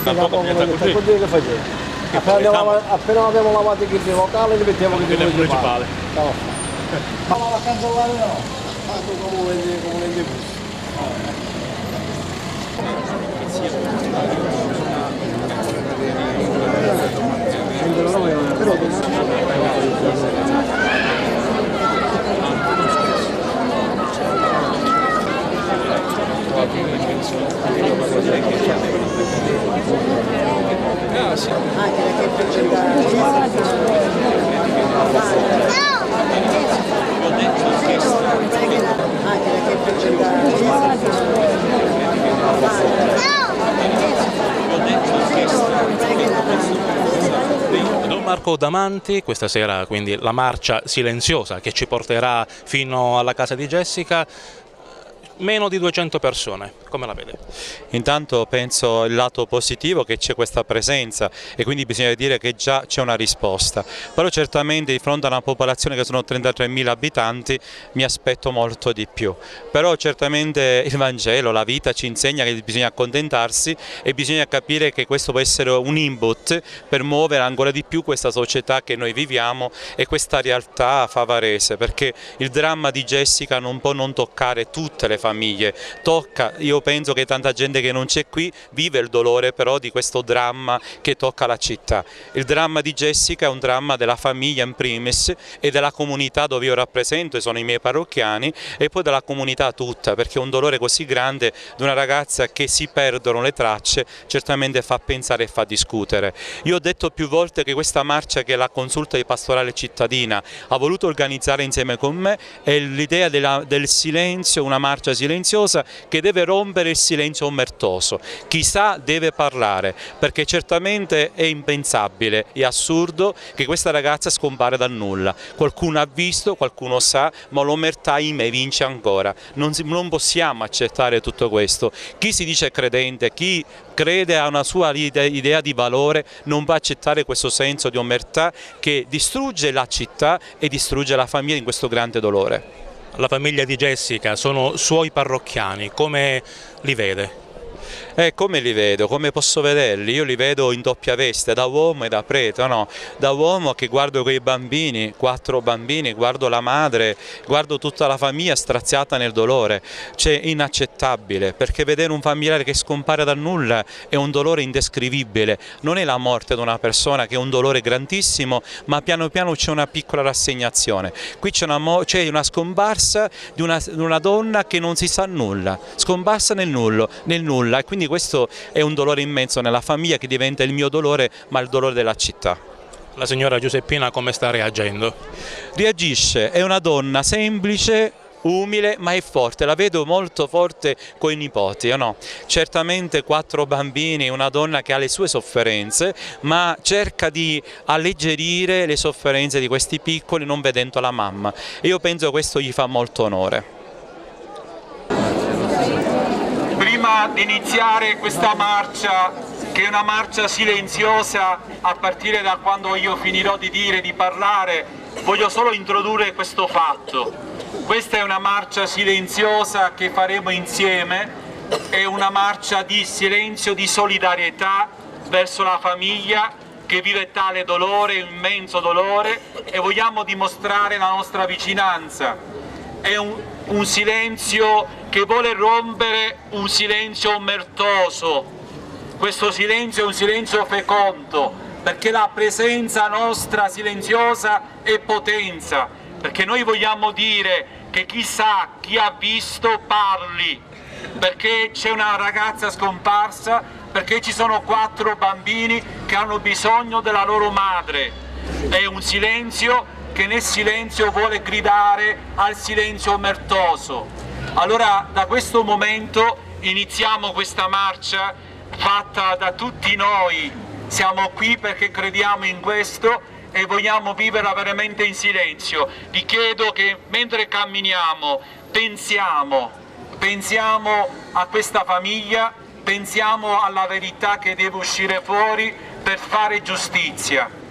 Tampoco pianta così. Vuol dire che facciamo? Appena abbiamo lavato il locale li mettiamo il municipale. No. Ma la cancellare no. Ma tu come vendi questo? Don Marco Damanti, questa sera quindi la marcia silenziosa che ci porterà fino alla casa di Jessica, meno di 200 persone, come la vede? Intanto penso il lato positivo che c'è questa presenza e quindi bisogna dire che già c'è una risposta, però certamente di fronte a una popolazione che sono 33.000 abitanti mi aspetto molto di più, però certamente il Vangelo, la vita ci insegna che bisogna accontentarsi e bisogna capire che questo può essere un input per muovere ancora di più questa società che noi viviamo e questa realtà favarese, perché il dramma di Jessica non può non toccare tutte le famiglie, tocca, io penso che tanta gente che non c'è qui vive il dolore però di questo dramma che tocca la città. Il dramma di Jessica è un dramma della famiglia in primis e della comunità dove io rappresento e sono i miei parrocchiani e poi della comunità tutta, perché un dolore così grande di una ragazza che si perdono le tracce certamente fa pensare e fa discutere. Io ho detto più volte che questa marcia che la consulta di pastorale cittadina ha voluto organizzare insieme con me è l'idea del silenzio, una marcia silenziosa che deve rompere il silenzio omertoso. Chi sa deve parlare, perché certamente è impensabile, è assurdo che questa ragazza scompare dal nulla. Qualcuno ha visto, qualcuno sa, ma l'omertà ahimè vince ancora. Non possiamo accettare tutto questo. Chi si dice credente, chi crede a una sua idea di valore non va a accettare questo senso di omertà che distrugge la città e distrugge la famiglia in questo grande dolore. La famiglia di Jessica sono suoi parrocchiani, come li vede? Come li vedo? Come posso vederli? Io li vedo in doppia veste, da uomo e da prete, no? Da uomo che guardo quei bambini, 4 bambini, guardo la madre, guardo tutta la famiglia straziata nel dolore. Cioè, inaccettabile, perché vedere un familiare che scompare dal nulla è un dolore indescrivibile. Non è la morte di una persona che è un dolore grandissimo, ma piano piano c'è una piccola rassegnazione. Qui c'è una scomparsa di una donna che non si sa nulla, scomparsa nel nulla, e quindi questo è un dolore immenso nella famiglia che diventa il mio dolore, ma il dolore della città. La signora Giuseppina come sta reagendo? Reagisce, è una donna semplice, umile, ma è forte, la vedo molto forte con i nipoti, no? Certamente 4 bambini, una donna che ha le sue sofferenze, ma cerca di alleggerire le sofferenze di questi piccoli non vedendo la mamma, e io penso che questo gli fa molto onore. Prima di iniziare questa marcia, che è una marcia silenziosa a partire da quando io finirò di parlare, voglio solo introdurre questo fatto. Questa è una marcia silenziosa che faremo insieme, è una marcia di silenzio, di solidarietà verso la famiglia che vive tale dolore, immenso dolore, e vogliamo dimostrare la nostra vicinanza. È un silenzio che vuole rompere un silenzio omertoso. Questo silenzio è un silenzio fecondo, perché la presenza nostra silenziosa è potenza, perché noi vogliamo dire che chi sa, chi ha visto, parli, perché c'è una ragazza scomparsa, perché ci sono 4 bambini che hanno bisogno della loro madre. È un silenzio che nel silenzio vuole gridare al silenzio omertoso. Allora da questo momento iniziamo questa marcia fatta da tutti noi, siamo qui perché crediamo in questo e vogliamo viverla veramente in silenzio. Vi chiedo che mentre camminiamo pensiamo a questa famiglia, pensiamo alla verità che deve uscire fuori per fare giustizia.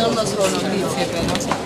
Non lo so, notizie però.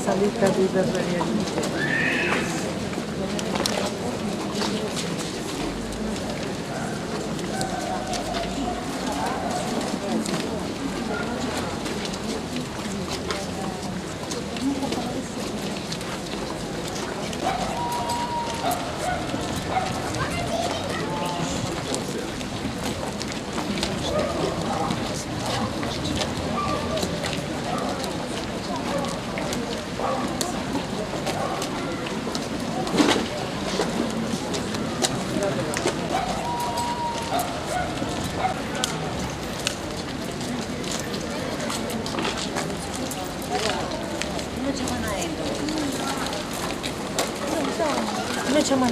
Salita di Berlino. Noi c'è una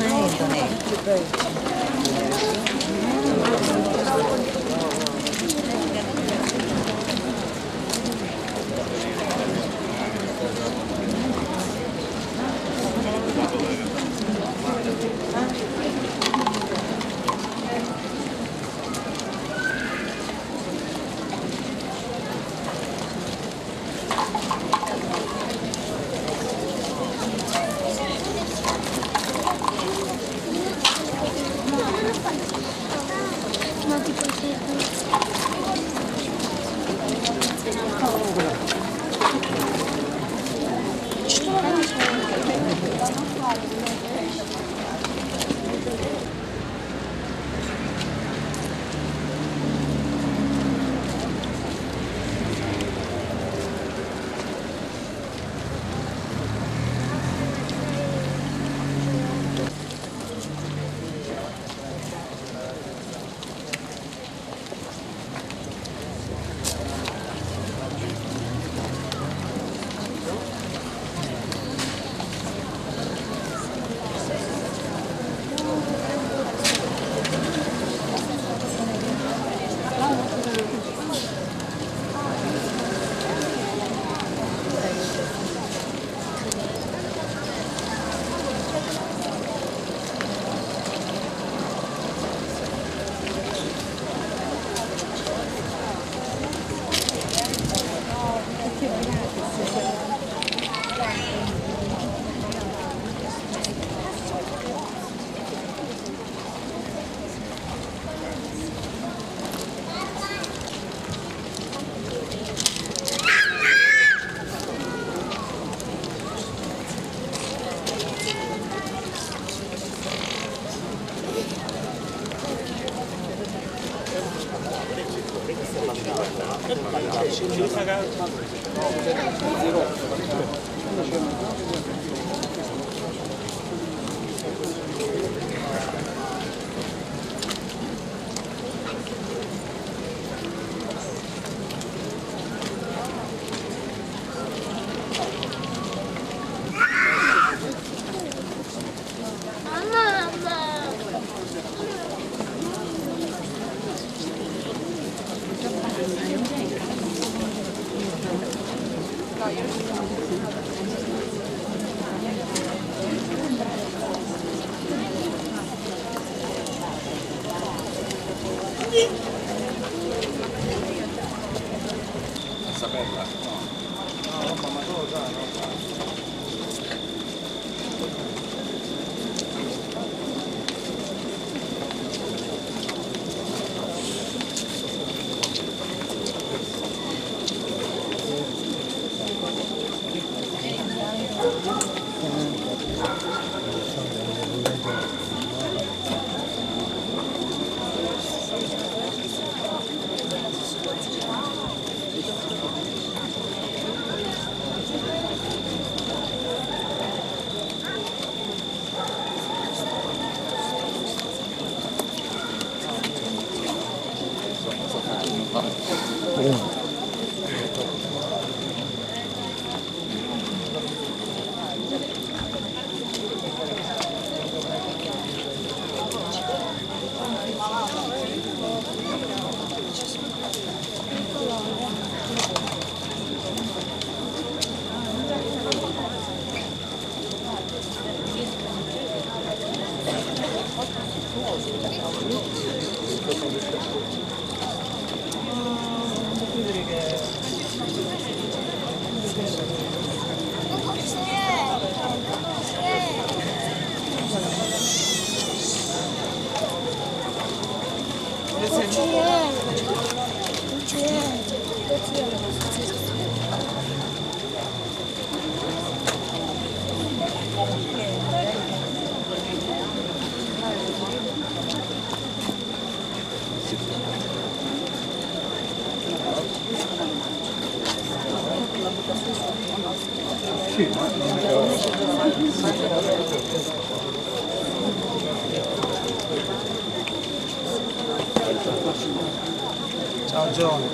Ciao Giovanni.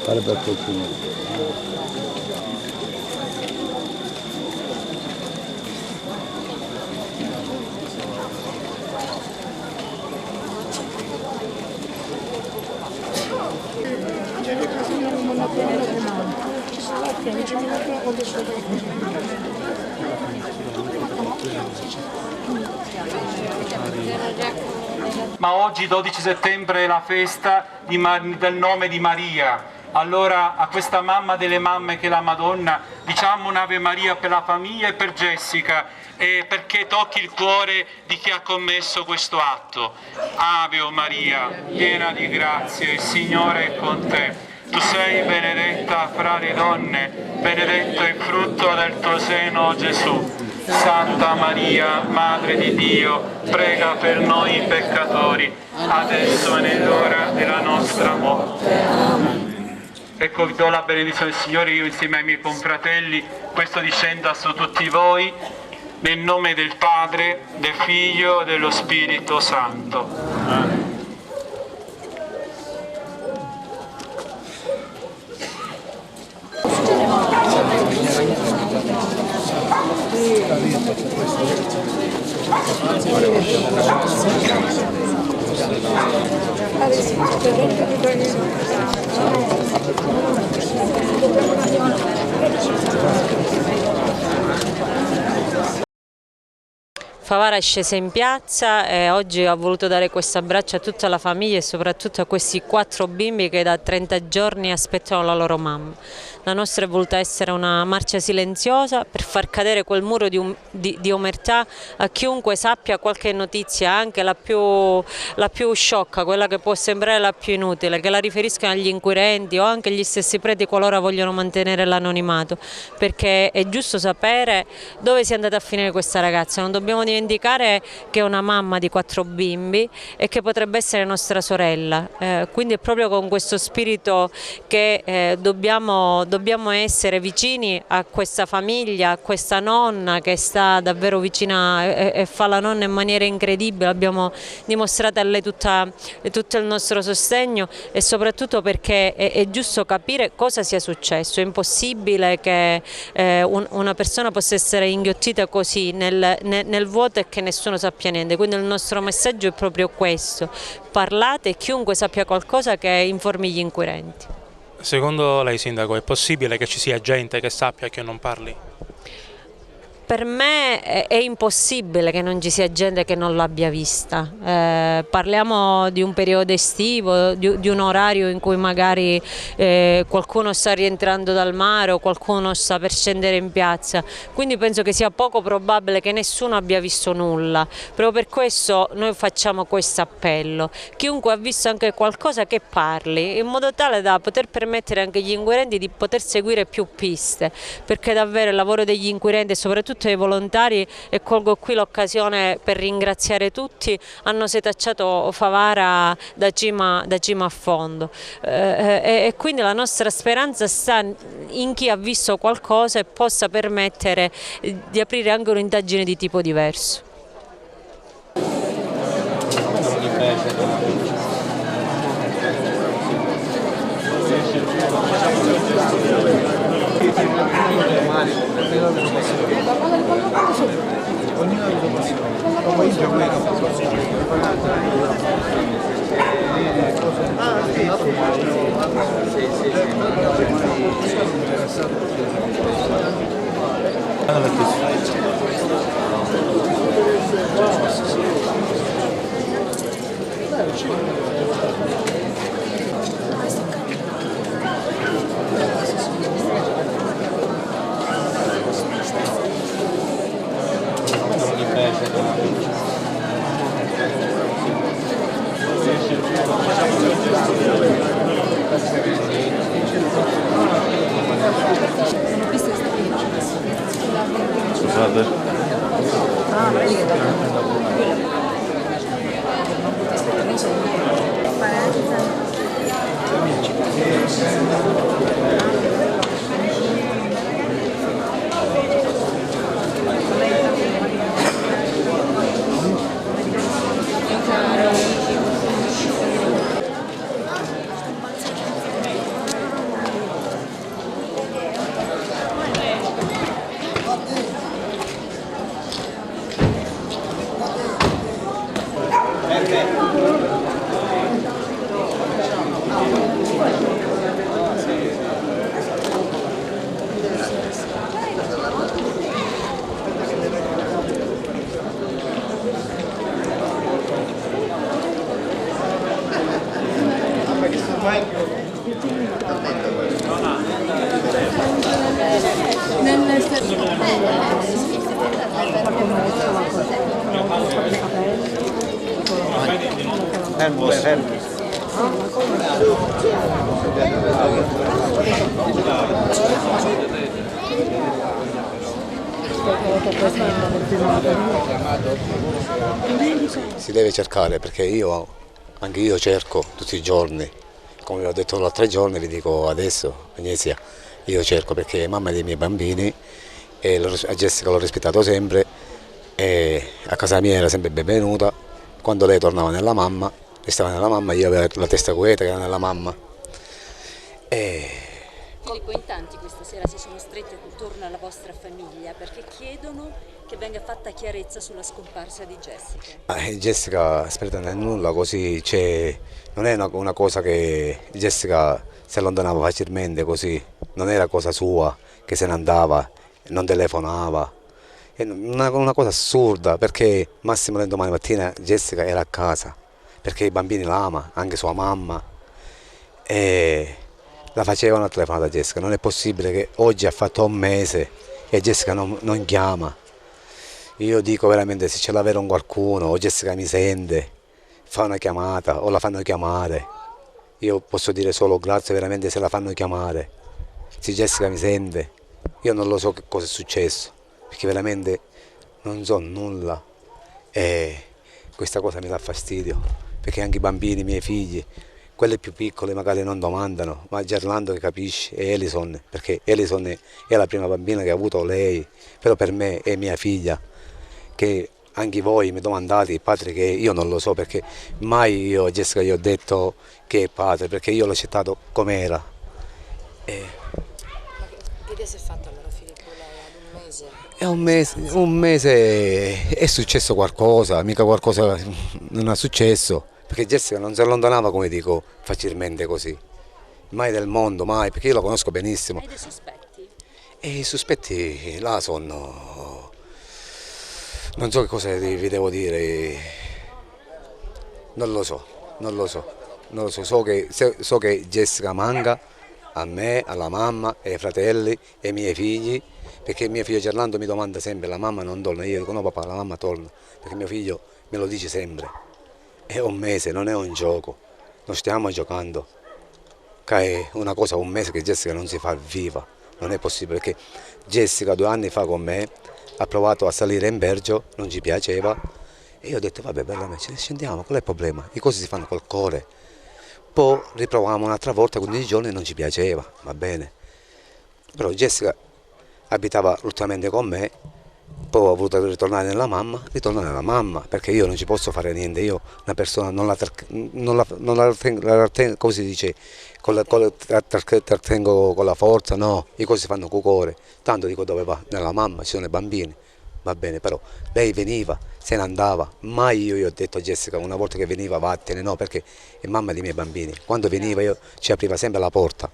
Fare per qualcuno. Ma oggi 12 settembre è la festa del nome di Maria. Allora a questa mamma delle mamme che è la Madonna diciamo un'Ave Maria per la famiglia e per Jessica, e perché tocchi il cuore di chi ha commesso questo atto. Ave o Maria, piena di grazie, il Signore è con te. Tu sei benedetta fra le donne, benedetto il frutto del tuo seno, Gesù. Santa Maria, Madre di Dio, prega per noi peccatori, adesso e nell'ora della nostra morte. Ecco, vi do la benedizione del Signore, io insieme ai miei confratelli, questo discenda su tutti voi, nel nome del Padre, del Figlio e dello Spirito Santo. Amen. Favara è scesa in piazza e oggi ha voluto dare questo abbraccio a tutta la famiglia e soprattutto a questi 4 bimbi che da 30 giorni aspettano la loro mamma. La nostra è voluta essere una marcia silenziosa per far cadere quel muro di omertà a chiunque sappia qualche notizia, anche la più sciocca, quella che può sembrare la più inutile, che la riferiscano agli inquirenti o anche agli stessi preti qualora vogliono mantenere l'anonimato, perché è giusto sapere dove sia andata a finire questa ragazza. Non dobbiamo dimenticare che è una mamma di 4 bimbi e che potrebbe essere nostra sorella, quindi è proprio con questo spirito che dobbiamo essere vicini a questa famiglia, a questa nonna che sta davvero vicina e fa la nonna in maniera incredibile. Abbiamo dimostrato a lei tutto il nostro sostegno e soprattutto perché è giusto capire cosa sia successo. È impossibile che una persona possa essere inghiottita così nel vuoto e che nessuno sappia niente, quindi il nostro messaggio è proprio questo: parlate e chiunque sappia qualcosa che informi gli inquirenti. Secondo lei, Sindaco, è possibile che ci sia gente che sappia e che non parli? Per me è impossibile che non ci sia gente che non l'abbia vista. Parliamo di un periodo estivo, di un orario in cui magari qualcuno sta rientrando dal mare o qualcuno sta per scendere in piazza, quindi penso che sia poco probabile che nessuno abbia visto nulla. Proprio per questo noi facciamo questo appello: chiunque ha visto anche qualcosa che parli, in modo tale da poter permettere anche agli inquirenti di poter seguire più piste, perché davvero il lavoro degli inquirenti e soprattutto ai volontari, e colgo qui l'occasione per ringraziare tutti, hanno setacciato Favara da cima a fondo, e quindi la nostra speranza sta in chi ha visto qualcosa e possa permettere di aprire anche un'indagine di tipo diverso. Si deve cercare, perché anche io cerco tutti i giorni, come ho detto l'altro giorno, vi dico adesso, Venezia, io cerco perché mamma dei miei bambini, e a Jessica l'ho rispettato sempre, e a casa mia era sempre benvenuta, quando lei tornava nella mamma, restava nella mamma, io avevo la testa queta che era nella mamma. Quindi poi in tanti questa sera si sono stretti attorno alla vostra famiglia perché chiedono che venga fatta chiarezza sulla scomparsa di Jessica. Jessica, aspetta, non è nulla così, non è una cosa che Jessica si allontanava facilmente così, non era cosa sua che se ne andava, non telefonava. È una cosa assurda, perché massimo domani mattina Jessica era a casa, perché i bambini la ama, anche sua mamma. E la facevano a telefonare a Jessica. Non è possibile che oggi ha fatto un mese e Jessica non chiama. Io dico veramente, se ce l'aveva un qualcuno o Jessica mi sente, fa una chiamata o la fanno chiamare. Io posso dire solo grazie veramente se la fanno chiamare. Se Jessica mi sente, io non lo so che cosa è successo, perché veramente non so nulla e questa cosa mi dà fastidio, perché anche i bambini, i miei figli, quelle più piccole magari non domandano, ma Gerlando che capisce, e Elison, perché Elison è la prima bambina che ha avuto lei, però per me è mia figlia, che anche voi mi domandate, padre, che io non lo so, perché mai io a Jessica gli ho detto che è padre, perché io l'ho accettato com'era. Ma che idea si è fatta allora Filippo, lei ad un mese? È un mese è successo qualcosa, mica qualcosa non è successo. Perché Jessica non si allontanava, come dico, facilmente così. Mai del mondo, mai, perché io la conosco benissimo. Hai dei sospetti? E i sospetti là sono... Non so che cosa vi devo dire. Non lo so. So che Jessica manca a me, alla mamma, ai fratelli, ai miei figli, perché mio figlio Gerlando mi domanda sempre, la mamma non torna, io dico no papà, la mamma torna, perché mio figlio me lo dice sempre. È un mese, non è un gioco, non stiamo giocando, è una cosa, un mese che Jessica non si fa viva, non è possibile, perché Jessica 2 anni fa con me ha provato a salire in Bergio, non ci piaceva, e io ho detto vabbè veramente scendiamo, qual è il problema? Le cose si fanno col cuore, poi riproviamo un'altra volta, 15 giorni non ci piaceva, va bene, però Jessica abitava ultimamente con me, poi ho voluto ritornare nella mamma, perché io non ci posso fare niente, io una persona non la tengo, come si dice, trattengo con la forza, no, le cose si fanno con cuore, tanto dico dove va, nella mamma, ci sono i bambini, va bene, però lei veniva, se ne andava, mai io gli ho detto a Jessica una volta che veniva vattene, no, perché è mamma dei miei bambini, quando veniva io ci apriva sempre la porta.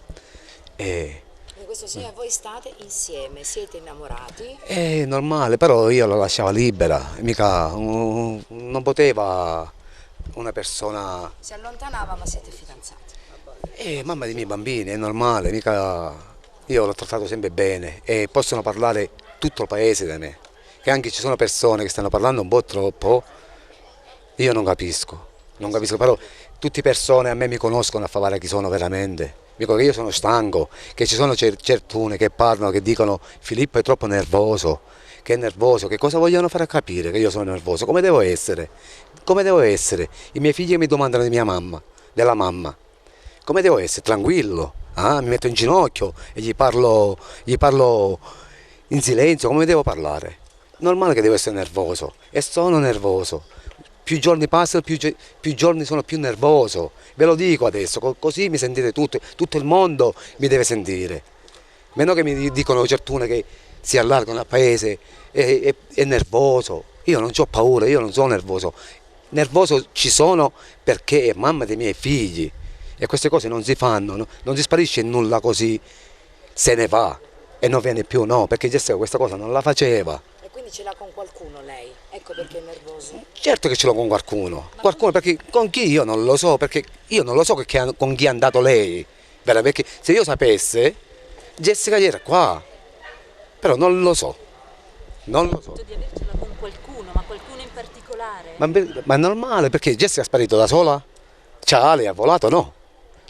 Questo significa voi state insieme, siete innamorati? È normale, però io la lasciavo libera, mica non poteva una persona... Si allontanava ma siete fidanzati? Mamma dei miei bambini, è normale, mica io l'ho trattato sempre bene e possono parlare tutto il paese da me, che anche ci sono persone che stanno parlando un po' troppo, io non capisco, però tutte persone a me mi conoscono a favore chi sono veramente. Dico che io sono stanco, che ci sono certune che parlano, che dicono Filippo è troppo nervoso, che è nervoso, che cosa vogliono fare a capire che io sono nervoso, come devo essere? Come devo essere? I miei figli mi domandano di mia mamma, della mamma, come devo essere? Tranquillo, mi metto in ginocchio e gli parlo in silenzio, come devo parlare? Normale che devo essere nervoso e sono nervoso. Più giorni passano, più giorni sono più nervoso, ve lo dico adesso, così mi sentite tutto il mondo mi deve sentire. Meno che mi dicono certune che si allargano al paese, è nervoso, io non ho paura, io non sono nervoso. Nervoso ci sono perché è mamma dei miei figli e queste cose non si fanno, no? Non si sparisce nulla così, se ne va e non viene più, no, perché Jessica questa cosa non la faceva. Quindi ce l'ha con qualcuno lei, ecco perché è nervoso. Certo che ce l'ho con qualcuno, perché con chi io non lo so, perché io non lo so con chi è andato lei, perché se io sapesse Jessica era qua, però non lo so, non lo so. Di avercela con qualcuno, ma qualcuno in particolare? Ma è normale, perché Jessica è sparito da sola? Lei ha volato? No,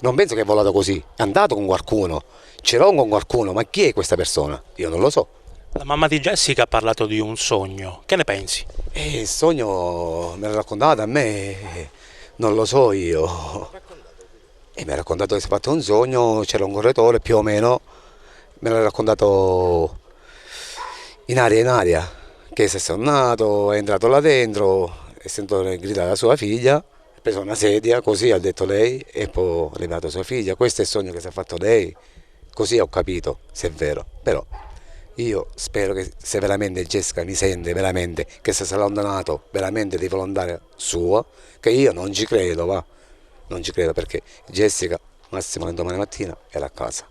non penso che è volato così, è andato con qualcuno, ce l'ho con qualcuno, ma chi è questa persona? Io non lo so. La mamma di Jessica ha parlato di un sogno, che ne pensi? Il sogno me l'ha raccontato a me, non lo so io. E mi ha raccontato che si è fatto un sogno, c'era un corridore più o meno, me l'ha raccontato in aria, che si è sonnato, è entrato là dentro e sento gridare la sua figlia, ha preso una sedia, così ha detto lei, e poi ha levato sua figlia, questo è il sogno che si è fatto lei, così ho capito se è vero, però... Io spero che se veramente Jessica mi sente veramente che si è allontanato veramente di volontà sua, che io non ci credo, va. Non ci credo perché Jessica massimo domani mattina era a casa.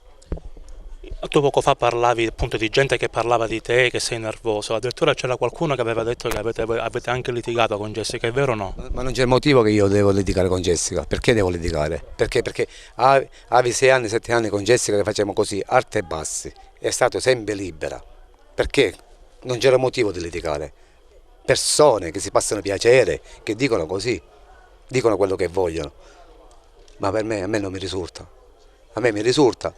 Tu poco fa parlavi appunto di gente che parlava di te, che sei nervoso, addirittura c'era qualcuno che aveva detto che avete anche litigato con Jessica, è vero o no? Ma non c'è motivo che io devo litigare con Jessica, perché devo litigare? Perché avevi 6 anni, 7 anni con Jessica che facciamo così, alti e bassi. È stato sempre libera, perché non c'era motivo di litigare. Persone che si passano piacere, che dicono così, dicono quello che vogliono, ma per me, a me non mi risulta. A me mi risulta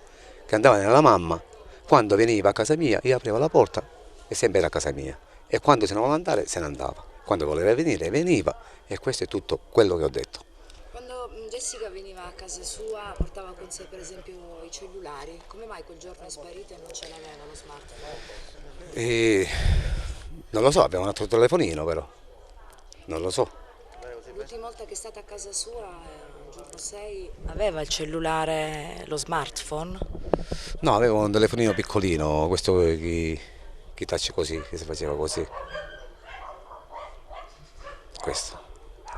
che andava nella mamma, quando veniva a casa mia io aprivo la porta e sempre era a casa mia, e quando se ne voleva andare se ne andava, quando voleva venire veniva, e questo è tutto quello che ho detto. Quando Jessica veniva a casa sua portava con sé per esempio i cellulari, come mai quel giorno è sparita e non ce l'aveva lo smartphone? Non lo so, aveva un altro telefonino però, non lo so. L'ultima volta che è stata a casa sua, il giorno 6, aveva il cellulare, lo smartphone? No, aveva un telefonino piccolino, questo che touch così, che si faceva così. Questo.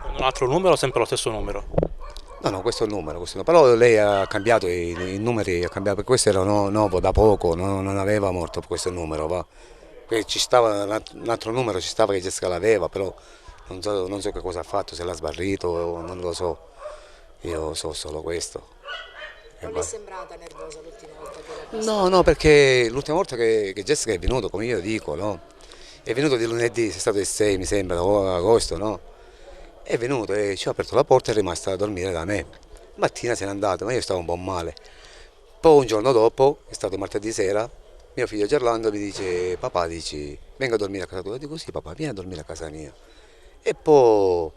Con un altro numero o sempre lo stesso numero? No, questo è il numero, però lei ha cambiato i numeri, perché questo era nuovo da poco, non aveva molto questo numero, va. Ci stava un altro numero, ci stava che Jessica l'aveva, però non so che cosa ha fatto, se l'ha sbarrito, non lo so, io so solo questo. Non le è sembrata nervosa l'ultima volta che l'ha vista? No, perché l'ultima volta che Jessica è venuto, come io dico, no? È venuto di lunedì, è stato il 6 mi sembra, o agosto, no? È venuto e ci ha aperto la porta e è rimasta a dormire da me. Mattina se n'è andato, ma io stavo un po' male. Poi un giorno dopo, è stato martedì sera, mio figlio Gerlando mi dice, papà, venga a dormire a casa tua. Io dico, sì papà, vieni a dormire a casa mia. E poi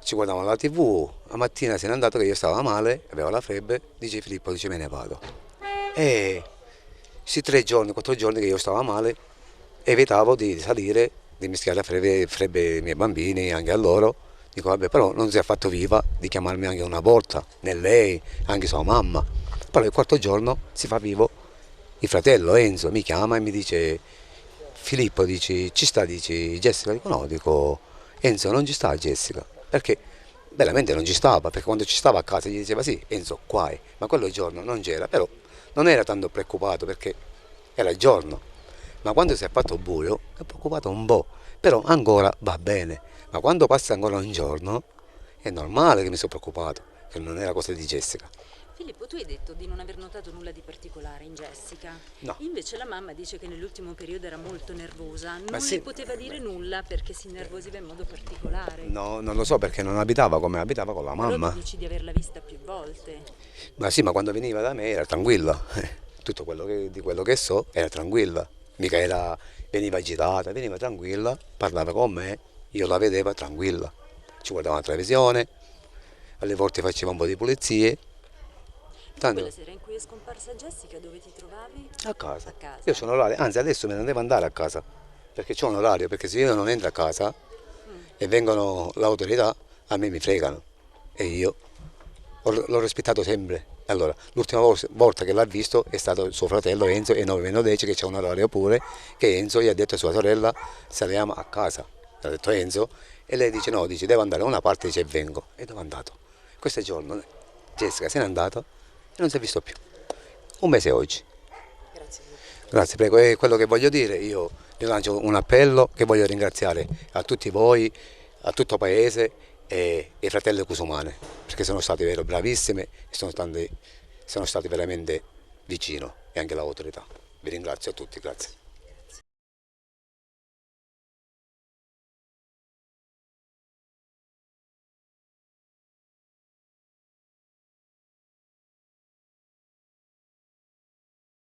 ci guardavamo la TV, la mattina se n'è andato che io stavo male, avevo la febbre, dice Filippo, me ne vado. E sì, 3 giorni, 4 giorni che io stavo male, evitavo di salire, di mischiare la febbre ai miei bambini, anche a loro. Dico, vabbè, però non si è fatto viva di chiamarmi anche una volta, né lei, anche sua mamma. Però il 4° giorno si fa vivo, il fratello Enzo mi chiama e mi dice, Filippo dici, ci sta, dici Jessica? Dico no, dico Enzo non ci sta Jessica, perché veramente non ci stava, perché quando ci stava a casa gli diceva sì Enzo qua è, ma quello giorno non c'era, però non era tanto preoccupato perché era il giorno, ma quando si è fatto buio è preoccupato un po', però ancora va bene, ma quando passa ancora un giorno è normale che mi sono preoccupato, che non era cosa di Jessica. Filippo, tu hai detto di non aver notato nulla di particolare in Jessica. No. Invece la mamma dice che nell'ultimo periodo era molto nervosa. Non sì. le poteva dire nulla perché si innervosiva in modo particolare. No, non lo so perché non abitava come abitava con la Però mamma. tu dici di averla vista più volte. Ma sì, ma quando veniva da me era tranquilla. Tutto di quello che so era tranquilla. Mica veniva agitata, veniva tranquilla, parlava con me, io la vedevo tranquilla. Ci guardava la televisione, alle volte faceva un po' di pulizie. Tanto, Quella sera in cui è scomparsa Jessica, dove ti trovavi? a casa. A casa. Io sono orario, anzi adesso me ne devo andare a casa, perché c'ho un orario, perché se io non entro a casa e vengono l'autorità, a me mi fregano. E io l'ho rispettato sempre. Allora, l'ultima volta che l'ha visto è stato suo fratello Enzo e 9-10 che c'è un orario pure, che Enzo gli ha detto a sua sorella saliamo a casa. Ha detto Enzo e lei dice no, dice devo andare da una parte, dice vengo. E dove è andato? Questo giorno Jessica se n'è andata e non si è visto più. Un mese oggi. Grazie. Grazie, prego. E quello che voglio dire, io rilancio un appello che voglio ringraziare a tutti voi, a tutto il paese e i fratelli Cusumane, perché sono stati bravissimi e sono stati veramente vicino e anche l'autorità. Vi ringrazio a tutti, grazie.